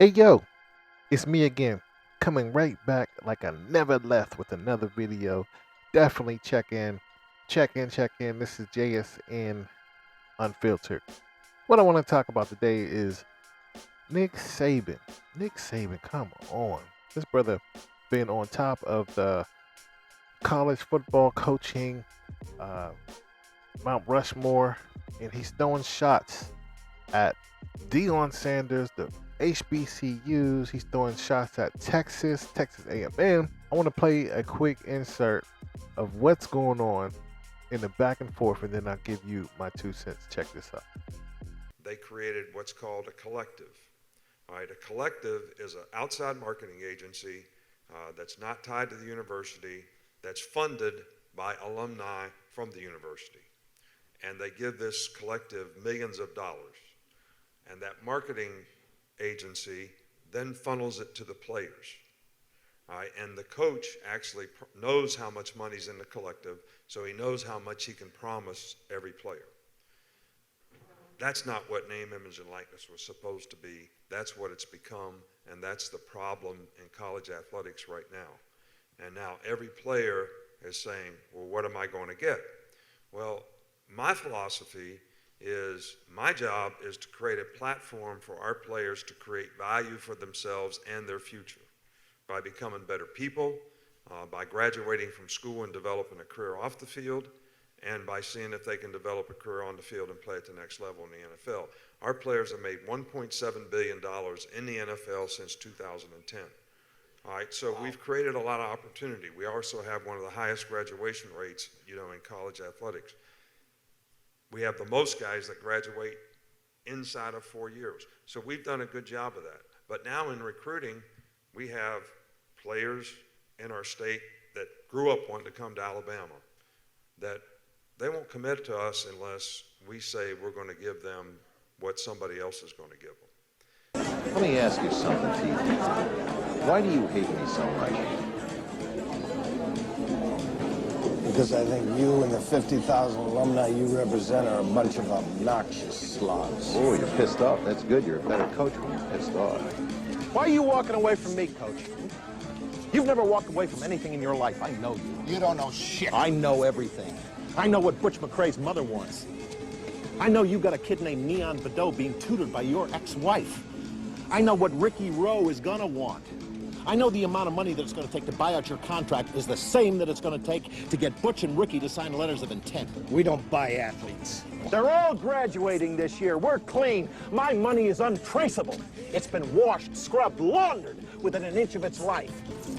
Hey yo, it's me again, coming right back like I never left with another video. Definitely check in. This is JSN Unfiltered. What I want to talk about today is Nick Saban. Nick Saban, come on. This brother been on top of the college football coaching, uh, Mount Rushmore, and he's throwing shots at Deion Sanders, the HBCUs. He's throwing shots at Texas A&M. I want to play a quick insert of what's going on in the back and forth, and then I'll give you my 2 cents. Check this out. They created what's called a collective. All right, a collective is an outside marketing agency that's not tied to the university, that's funded by alumni from the university. And they give this collective millions of dollars. And that marketing agency then funnels it to the players. All right, and the coach actually knows how much money's in the collective, so he knows how much he can promise every player. That's not what name, image, and likeness was supposed to be. That's what it's become, and that's the problem in college athletics right now. And now every player is saying, well, what am I going to get? Well, my philosophy is my job is to create a platform for our players to create value for themselves and their future by becoming better people, by graduating from school and developing a career off the field, and by seeing if they can develop a career on the field and play at the next level in the NFL. Our players have made $1.7 billion in the NFL since 2010. All right, so we've created a lot of opportunity. We also have one of the highest graduation rates, in college athletics. We have the most guys that graduate inside of 4 years. So we've done a good job of that. But now in recruiting, we have players in our state that grew up wanting to come to Alabama that they won't commit to us unless we say we're going to give them what somebody else is going to give them. Let me ask you something, T. Why do you hate me so much? Because I think you and the 50,000 alumni you represent are a bunch of obnoxious slobs. Oh, you're pissed off. That's good. You're a better coach when you're pissed off. Why are you walking away from me, Coach? You've never walked away from anything in your life. I know you. You don't know shit. I know everything. I know what Butch McRae's mother wants. I know you got a kid named Neon Bedeau being tutored by your ex-wife. I know what Ricky Rowe is gonna want. I know the amount of money that it's going to take to buy out your contract is the same that it's going to take to get Butch and Ricky to sign letters of intent. We don't buy athletes. They're all graduating this year. We're clean. My money is untraceable. It's been washed, scrubbed, laundered within an inch of its life.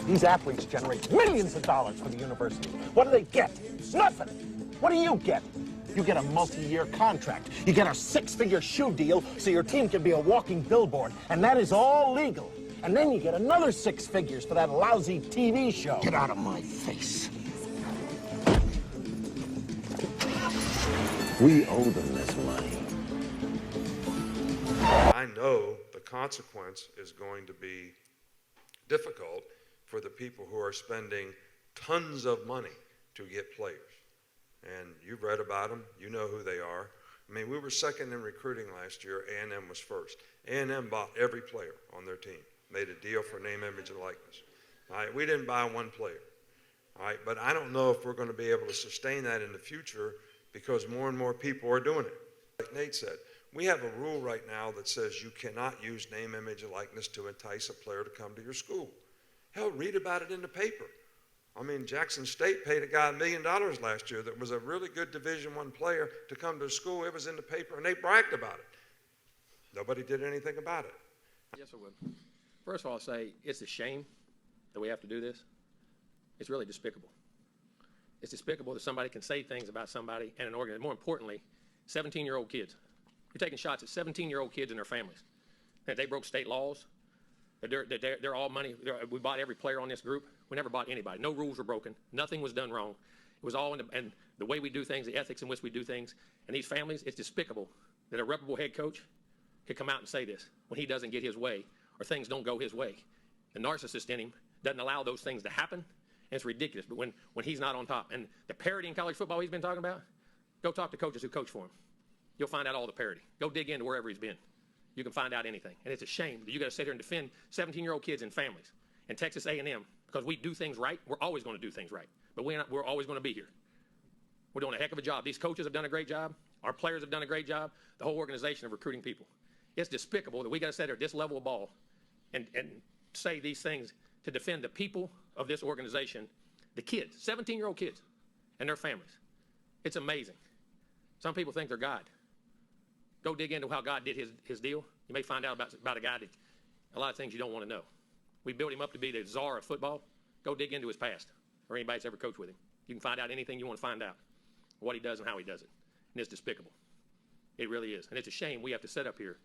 These athletes generate millions of dollars for the university. What do they get? Nothing. What do you get? You get a multi-year contract. You get a six-figure shoe deal so your team can be a walking billboard, and that is all legal. And then you get another 6 figures for that lousy TV show. Get out of my face. We owe them this money. I know the consequence is going to be difficult for the people who are spending tons of money to get players. And you've read about them. You know who they are. I mean, we were second in recruiting last year. A&M was first. A&M bought every player on their team. Made a deal for name, image, and likeness. All right, we didn't buy one player. All right, but I don't know if we're going to be able to sustain that in the future because more and more people are doing it. Like Nate said, we have a rule right now that says you cannot use name, image, and likeness to entice a player to come to your school. Hell, read about it in the paper. I mean, Jackson State paid a guy $1 million last year that was a really good Division I player to come to school. It was in the paper, and they bragged about it. Nobody did anything about it. Yes, I would. First of all, I'll say it's a shame that we have to do this. It's really despicable. It's despicable that somebody can say things about somebody and an organization. More importantly, 17-year-old kids. You're taking shots at 17-year-old kids and their families. That they broke state laws. They're all money. We bought every player on this group. We never bought anybody. No rules were broken. Nothing was done wrong. It was all and the way we do things, the ethics in which we do things. And these families, it's despicable that a reputable head coach could come out and say this when he doesn't get his way or things don't go his way. The narcissist in him doesn't allow those things to happen, and it's ridiculous. But when he's not on top, and the parity in college football he's been talking about, go talk to coaches who coach for him. You'll find out all the parity. Go dig into wherever he's been. you can find out anything. And it's a shame that you got to sit here and defend 17-year-old kids and families in Texas A&M because we do things right. We're always going to do things right, but we're always going to be here. We're doing a heck of a job. These coaches have done a great job. Our players have done a great job. The whole organization of recruiting people. It's despicable that we got to sit here at this level of ball and say these things to defend the people of this organization, the kids, 17-year-old kids and their families. It's amazing. Some people think they're God. Go dig into how God did his deal. You may find out about a guy that a lot of things you don't want to know. We built him up to be the czar of football. Go dig into his past or anybody that's ever coached with him. You can find out anything you want to find out, what he does and how he does it. And it's despicable. It really is. And it's a shame we have to sit up here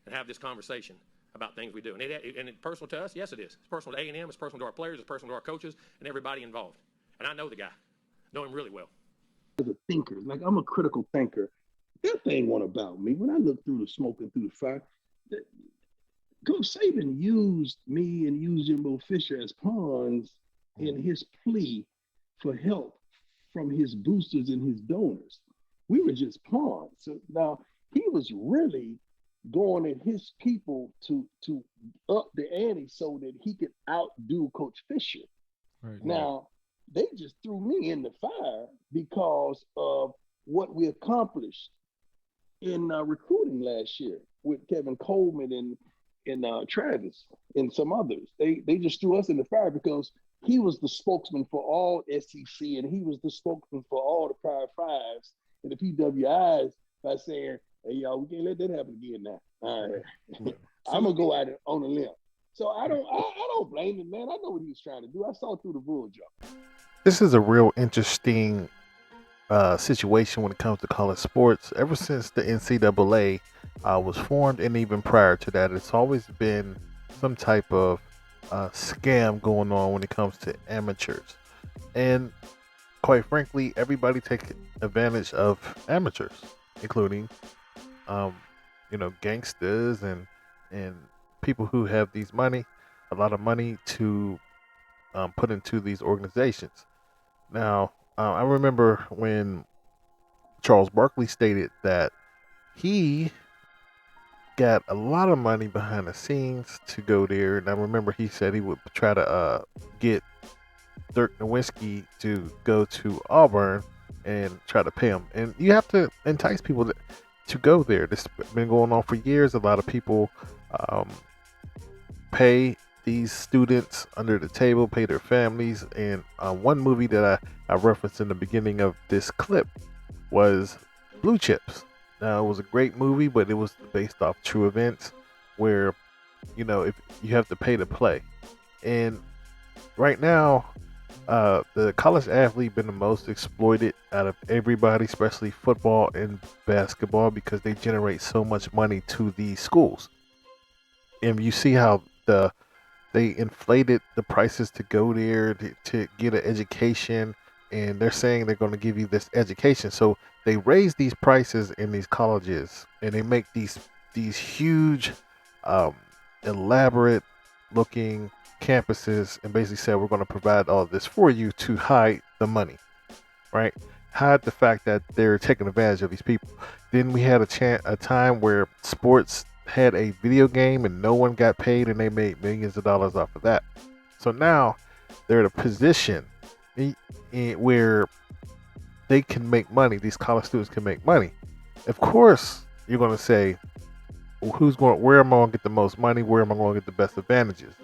and have this conversation about things we do. And it's personal to us? Yes, it is. It's personal to A&M. It's personal to our players. It's personal to our coaches and everybody involved. And I know the guy. Know him really well. As a thinker, like I'm a critical thinker. That thing wasn't about me. When I look through the smoke and through the fire, Coach Saban used me and used Jimbo Fisher as pawns in his plea for help from his boosters and his donors. We were just pawns. So now he was really going at his people to up the ante so that he could outdo Coach Fisher. Right. Now, they just threw me in the fire because of what we accomplished in recruiting last year with Kevin Coleman and Travis and some others. They just threw us in the fire because he was the spokesman for all SEC and he was the spokesman for all the Power Fives and the PWIs by saying, hey, y'all, we can't let that happen again now. All right. I'm going to go out on a limb. So I don't blame him, man. I know what he was trying to do. I saw through the bull jump. This is a real interesting situation when it comes to college sports. Ever since the NCAA was formed, and even prior to that, it's always been some type of scam going on when it comes to amateurs. And quite frankly, everybody takes advantage of amateurs, including gangsters and people who have a lot of money to put into these organizations. Now, I remember when Charles Barkley stated that he got a lot of money behind the scenes to go there, and I remember he said he would try to get Dirk Nowitzki to go to Auburn and try to pay him. And you have to entice people to go there. This has been going on for years. A lot of people pay these students under the table, pay their families. And one movie that I referenced in the beginning of this clip was Blue Chips. Now, it was a great movie, but it was based off true events where, if you have to pay to play. And right now, the college athlete been the most exploited out of everybody, especially football and basketball, because they generate so much money to these schools. And you see how they inflated the prices to go there to get an education, and they're saying they're going to give you this education. So they raise these prices in these colleges, and they make these huge, elaborate looking campuses, and basically said, we're going to provide all of this for you to hide the money, right? Hide the fact that they're taking advantage of these people. Then we had a time where sports had a video game and no one got paid, and they made millions of dollars off of that. So now they're in a position where they can make money. These college students can make money. Of course, you're going to say, where am I going to get the most money? Where am I going to get the best advantages?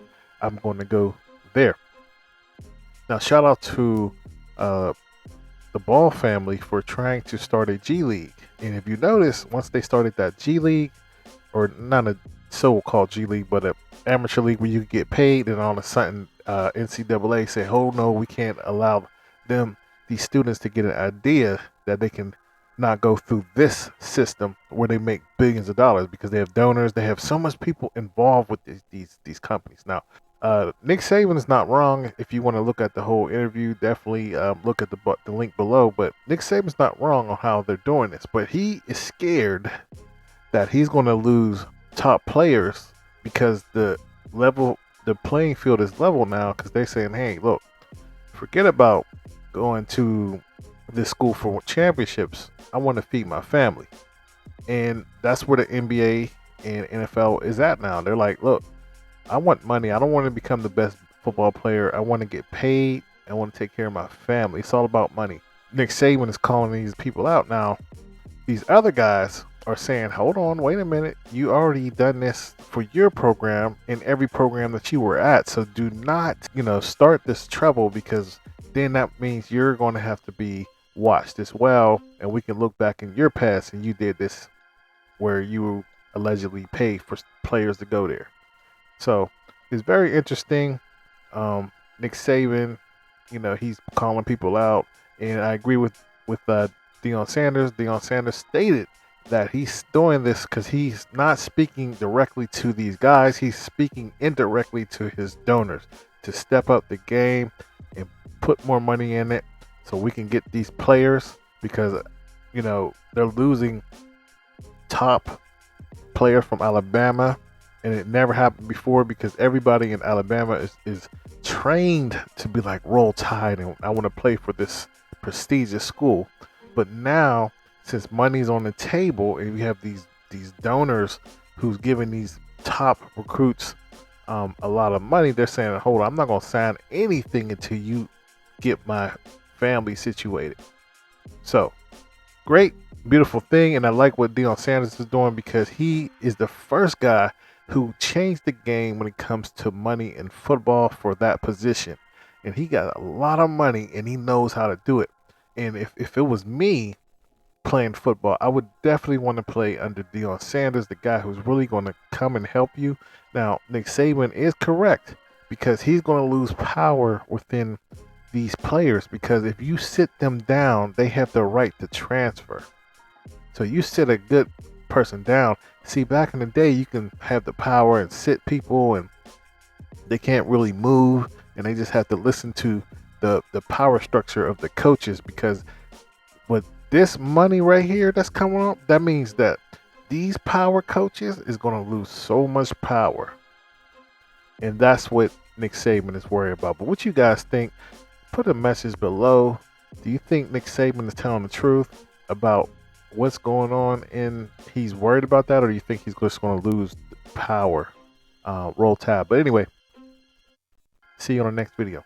I'm going to go there. Now, shout out to the Ball family for trying to start a G League. And if you notice, once they started that G League, or not a so-called G League, but an amateur league where you get paid, and all of a sudden NCAA say, oh no, we can't allow these students to get an idea that they can not go through this system where they make billions of dollars, because they have donors, they have so much people involved with these companies. Now, Nick Saban is not wrong. If you want to look at the whole interview, definitely look at the link below. But Nick Saban's not wrong on how they're doing this, but he is scared that he's going to lose top players because the playing field is level now, because they're saying, hey, look, forget about going to this school for championships. I want to feed my family. And that's where the NBA and NFL is at now. They're like, look, I want money. I don't want to become the best football player. I want to get paid. I want to take care of my family. It's all about money. Nick Saban is calling these people out now. These other guys are saying, hold on, wait a minute. You already done this for your program in every program that you were at. So do not, start this trouble, because then that means you're going to have to be watched as well. And we can look back in your past and you did this where you allegedly paid for players to go there. So it's very interesting. Nick Saban, he's calling people out, and I agree with Deion Sanders. Deion Sanders stated that he's doing this because he's not speaking directly to these guys. He's speaking indirectly to his donors to step up the game and put more money in it so we can get these players, because they're losing top player from Alabama, and it never happened before because everybody in Alabama is trained to be like, Roll Tide, and I want to play for this prestigious school. But now, since money's on the table and we have these donors who's giving these top recruits a lot of money, they're saying, hold on, I'm not going to sign anything until you get my family situated. So, great, beautiful thing. And I like what Deion Sanders is doing, because he is the first guy who changed the game when it comes to money in football for that position. And he got a lot of money and he knows how to do it. And if it was me playing football, I would definitely want to play under Deion Sanders, the guy who's really going to come and help you. Now, Nick Saban is correct, because he's going to lose power within these players, because if you sit them down, they have the right to transfer. So you sit a good person down. See, back in the day, you can have the power and sit people, and they can't really move, and they just have to listen to the power structure of the coaches. Because with this money right here that's coming up, that means that these power coaches is going to lose so much power, and that's what Nick Saban is worried about. But what you guys think? Put a message below. Do you think Nick Saban is telling the truth about what's going on and he's worried about that, or do you think he's just going to lose power? Roll Tide. But anyway, see you on the next video.